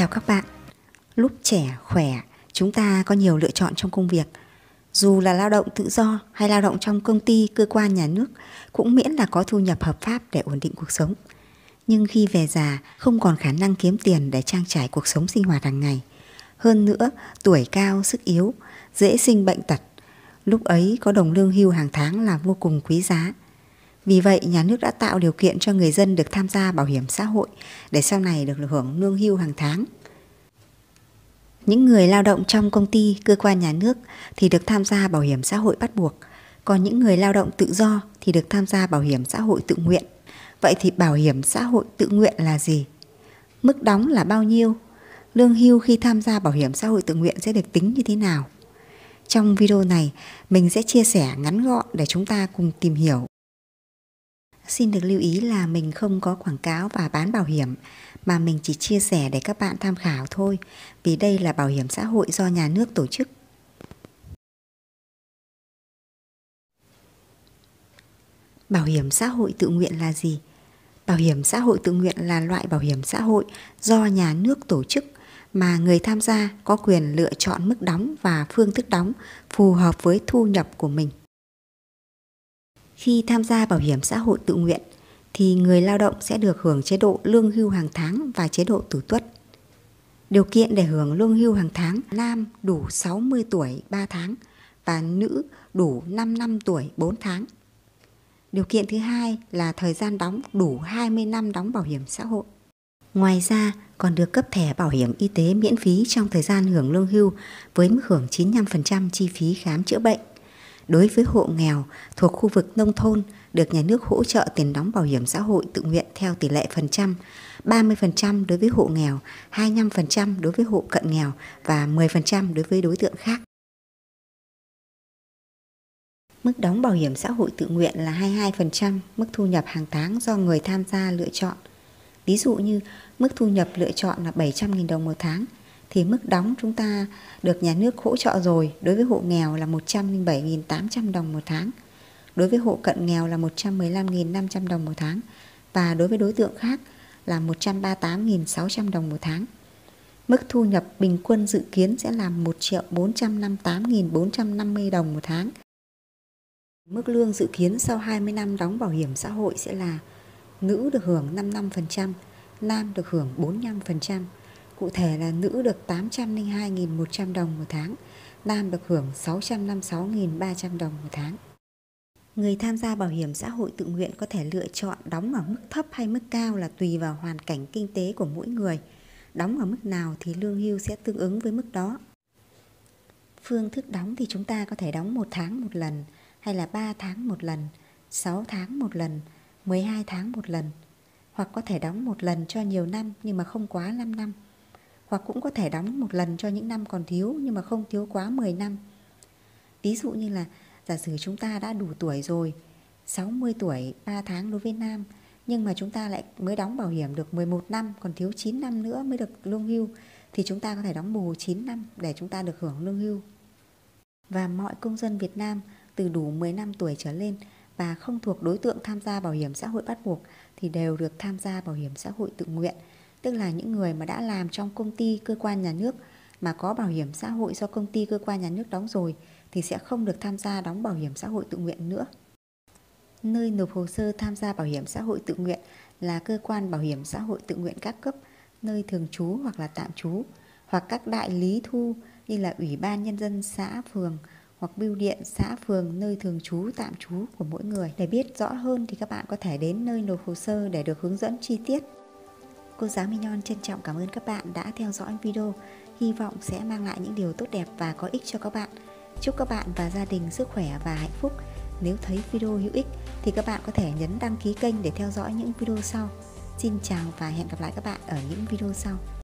Chào các bạn. Lúc trẻ, khỏe, chúng ta có nhiều lựa chọn trong công việc. Dù là lao động tự do hay lao động trong công ty, cơ quan nhà nước, cũng miễn là có thu nhập hợp pháp để ổn định cuộc sống. Nhưng khi về già, không còn khả năng kiếm tiền để trang trải cuộc sống sinh hoạt hàng ngày. Hơn nữa, tuổi cao, sức yếu, dễ sinh bệnh tật. Lúc ấy có đồng lương hưu hàng tháng là vô cùng quý giá. Vì vậy, nhà nước đã tạo điều kiện cho người dân được tham gia bảo hiểm xã hội để sau này được hưởng lương hưu hàng tháng. Những người lao động trong công ty, cơ quan nhà nước thì được tham gia bảo hiểm xã hội bắt buộc. Còn những người lao động tự do thì được tham gia bảo hiểm xã hội tự nguyện. Vậy thì bảo hiểm xã hội tự nguyện là gì? Mức đóng là bao nhiêu? Lương hưu khi tham gia bảo hiểm xã hội tự nguyện sẽ được tính như thế nào? Trong video này, mình sẽ chia sẻ ngắn gọn để chúng ta cùng tìm hiểu. Xin được lưu ý là mình không có quảng cáo và bán bảo hiểm, mà mình chỉ chia sẻ để các bạn tham khảo thôi, vì đây là bảo hiểm xã hội do nhà nước tổ chức. Bảo hiểm xã hội tự nguyện là gì? Bảo hiểm xã hội tự nguyện là loại bảo hiểm xã hội do nhà nước tổ chức mà người tham gia có quyền lựa chọn mức đóng và phương thức đóng phù hợp với thu nhập của mình. Khi tham gia bảo hiểm xã hội tự nguyện thì người lao động sẽ được hưởng chế độ lương hưu hàng tháng và chế độ tử tuất. Điều kiện để hưởng lương hưu hàng tháng: nam đủ 60 tuổi 3 tháng và nữ đủ 5 năm tuổi 4 tháng. Điều kiện thứ hai là thời gian đóng đủ 20 năm đóng bảo hiểm xã hội. Ngoài ra còn được cấp thẻ bảo hiểm y tế miễn phí trong thời gian hưởng lương hưu với mức hưởng 95% chi phí khám chữa bệnh. Đối với hộ nghèo thuộc khu vực nông thôn được nhà nước hỗ trợ tiền đóng bảo hiểm xã hội tự nguyện theo tỷ lệ phần trăm, 30% đối với hộ nghèo, 25% đối với hộ cận nghèo và 10% đối với đối tượng khác. Mức đóng bảo hiểm xã hội tự nguyện là 22% mức thu nhập hàng tháng do người tham gia lựa chọn. Ví dụ như mức thu nhập lựa chọn là 700.000 đồng một tháng, thì mức đóng chúng ta được nhà nước hỗ trợ rồi. Đối với hộ nghèo là 107.800 đồng một tháng, đối với hộ cận nghèo là 115.500 đồng một tháng và đối với đối tượng khác là 138.600 đồng một tháng. Mức thu nhập bình quân dự kiến sẽ là 1.458.450 đồng một tháng. Mức lương dự kiến sau 20 năm đóng bảo hiểm xã hội sẽ là: nữ được hưởng 55%, nam được hưởng 45%. Cụ thể là nữ được 802.100 đồng một tháng, nam được hưởng 656.300 đồng một tháng. Người tham gia bảo hiểm xã hội tự nguyện có thể lựa chọn đóng ở mức thấp hay mức cao là tùy vào hoàn cảnh kinh tế của mỗi người. Đóng ở mức nào thì lương hưu sẽ tương ứng với mức đó. Phương thức đóng thì chúng ta có thể đóng 1 tháng một lần, hay là 3 tháng một lần, 6 tháng một lần, 12 tháng một lần. Hoặc có thể đóng một lần cho nhiều năm nhưng mà không quá 5 năm. Hoặc cũng có thể đóng một lần cho những năm còn thiếu nhưng mà không thiếu quá 10 năm. Ví dụ như là giả sử chúng ta đã đủ tuổi rồi, 60 tuổi 3 tháng đối với nam, nhưng mà chúng ta lại mới đóng bảo hiểm được 11 năm, còn thiếu 9 năm nữa mới được lương hưu, thì chúng ta có thể đóng bù 9 năm để chúng ta được hưởng lương hưu. Và mọi công dân Việt Nam từ đủ 15 tuổi trở lên và không thuộc đối tượng tham gia bảo hiểm xã hội bắt buộc thì đều được tham gia bảo hiểm xã hội tự nguyện. Tức là những người mà đã làm trong công ty, cơ quan nhà nước mà có bảo hiểm xã hội do công ty, cơ quan nhà nước đóng rồi thì sẽ không được tham gia đóng bảo hiểm xã hội tự nguyện nữa. Nơi nộp hồ sơ tham gia bảo hiểm xã hội tự nguyện là cơ quan bảo hiểm xã hội tự nguyện các cấp, nơi thường trú hoặc là tạm trú, hoặc các đại lý thu như là Ủy ban Nhân dân xã, phường, hoặc bưu điện xã, phường, nơi thường trú, tạm trú của mỗi người. Để biết rõ hơn thì các bạn có thể đến nơi nộp hồ sơ để được hướng dẫn chi tiết. Cô giáo Mignon trân trọng cảm ơn các bạn đã theo dõi video. Hy vọng sẽ mang lại những điều tốt đẹp và có ích cho các bạn. Chúc các bạn và gia đình sức khỏe và hạnh phúc. Nếu thấy video hữu ích thì các bạn có thể nhấn đăng ký kênh để theo dõi những video sau. Xin chào và hẹn gặp lại các bạn ở những video sau.